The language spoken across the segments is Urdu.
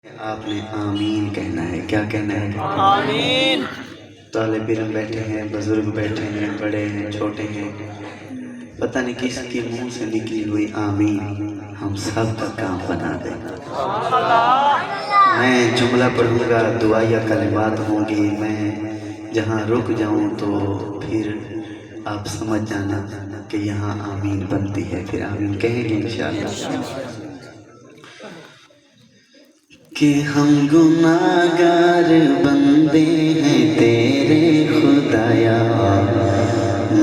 آپ نے آمین کہنا ہے. کیا کہنا ہے؟ آمین. طالب علم بیٹھے ہیں، بزرگ بیٹھے ہیں، بڑے ہیں، چھوٹے ہیں. پتہ نہیں کس کی منہ سے نکلی ہوئی آمین ہم سب کا کام بنا دے. میں جملہ پڑھوں گا، دعائیہ کلمات ہوں گی. میں جہاں رک جاؤں تو پھر آپ سمجھ جانا کہ یہاں آمین بنتی ہے. پھر آمین کہیں گے انشاءاللہ. کہ ہم گناہگار بندے ہیں تیرے خدایا،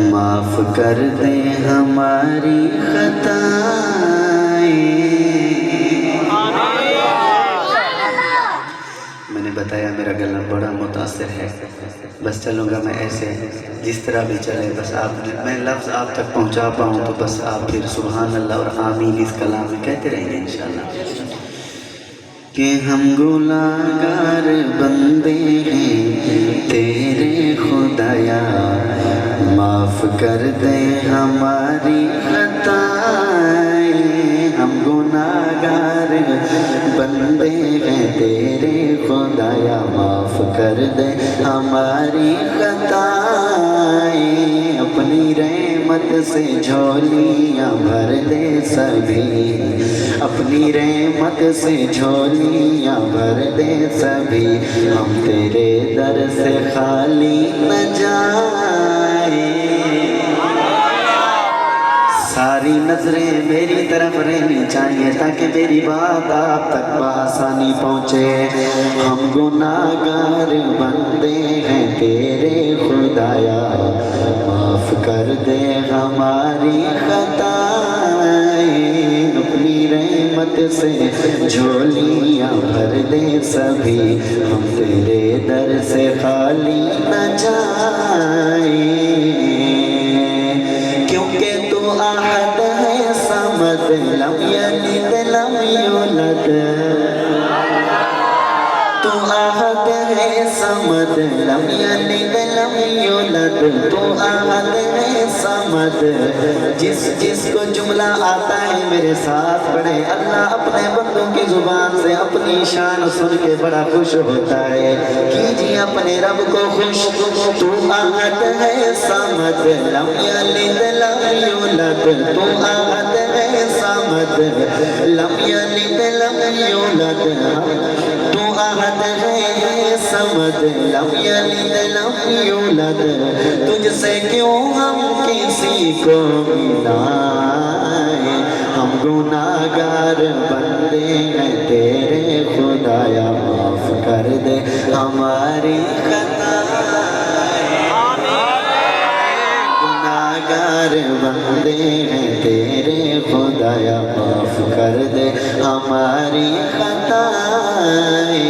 معاف کر دے ہماری خطائیں. میں نے بتایا میرا گلا بڑا متاثر ہے. بس چلوں گا میں ایسے جس طرح بھی چلے. بس میں لفظ آپ تک پہنچا پاؤں تو بس آپ پھر سبحان اللہ اور آمین اس کلام میں کہتے رہیں گے انشاءاللہ. کہ ہم گناہگار بندے ہیں تیرے خدایا، معاف کر دے ہماری خطائیں. ہم گناہگار بندے ہیں تیرے خدایا، معاف کر دے ہماری خطائیں. اپنی رحمت سے جھولیاں بھر دے سبھی، اپنی رحمت سے جھولیاں بھر دے سبھی. ہم تیرے در سے خالی نہ جائیں. ساری نظریں میری طرف رہنی چاہیے تاکہ میری بات آپ تک بآسانی پہنچے. ہم گناہگار بندے ہیں تیرے خدایا، معاف کر دے ہماری خطائیں. اپنی رحمت سے جھولیاں بھر دے سبھی، ہم تیرے در سے خالی نہ جائیں. کیونکہ تو احد ہے صمد، لم یلد لم یولد. تو احد ہے صمد، لم یلد لم یولد. تو احد ہے صمد. جس کو جملہ آتا ہے میرے ساتھ پڑھے. اللہ اپنے بندوں کی زبان سے اپنی شان سن کے بڑا خوش ہوتا ہے. کیجیے اپنے رب کو خوش. تو احد ہے صمد، لم یلد لم یولد. تو احد ہے صمد، لم یلد لم یولد. تو احد ہے صمد، لم یلد لم یولد. تجھ سے کیوں ہم کسی کو ملائیں. ہم گناہگار بندے ہیں تیرے خدایا، معاف کر دے ہماری خطائیں. گناہگار بندے ہیں تیرے خدایا، معاف کر دے ہماری خطائیں.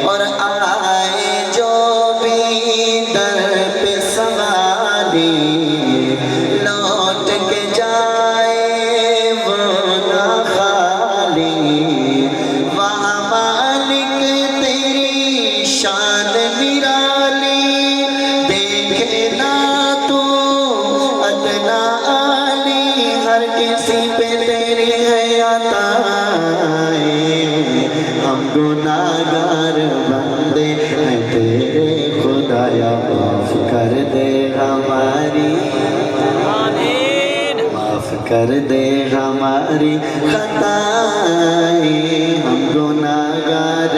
اور آئے جو بھی در پہ سواری، لوٹ کے جائے وہ نہ خالی. وہاں مالک تیری شان نرالی، دیکھے نہ تو ادنا عالی. ہر کسی پہ تیری ہے عطائیں. ہم گناہگار بندے ہیں تیرے خدایا، معاف کر دے ہماری، معاف کر دے ہماری خطائیں. ہم گناہگار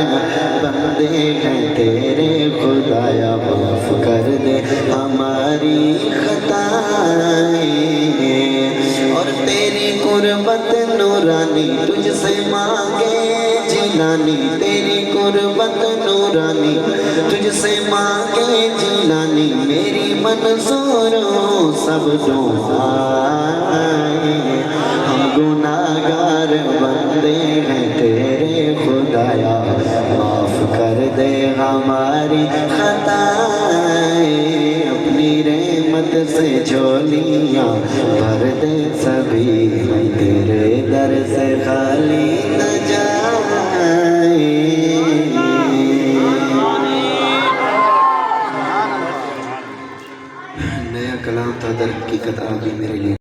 بندے ہیں تیرے خدایا، معاف کر دے ہماری خطائیں. اور تیری قربت نورانی تجھ سے مانگے جیلانی. تیری قربت نورانی تجھ سے مانگے جیلانی. میری منظور ہو سب دعائیں. ہم گناہگار بندے ہیں تیرے خدایا، معاف کر دے ہماری خطائیں. اپنی رحمت سے جھولیاں بھر دے سبھی، ہم تیرے در سے خالی نہ جائیں. نیا کلام تھا در حقیقت آپ بھی میرے لیے